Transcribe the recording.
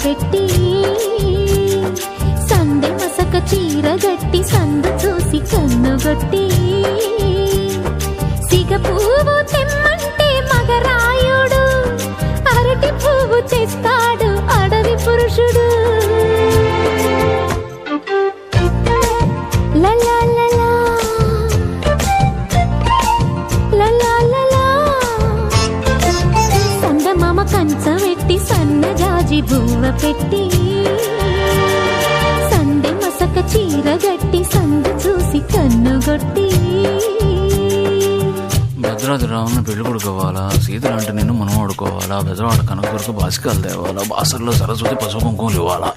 పెట్టి సందె మసక చీర గట్టి సందు చూసి కన్నుగొట్టి సిగ పువ్వు తెమ్మంటే మగరాయుడు అరటి పువ్వు తెస్తాడు అడవి పురుషుడు. సందమామ కంచమెట్టి సన్నజాజి బువ్వ పెట్టి సందె మసక చీర గట్టి సందు చూసి కన్నుగొట్టి భద్రాద్రి రావుని పెళ్లి కొడుకోవాలా, సీతలంటే నిన్ను మనం ఆడుకోవాలా, బెజవాడ కనకదుర్గ బాసికాలు తేవాలా, బాసర్లో సరస్వతి పసుపు కుంకుమలు ఇవ్వాలా.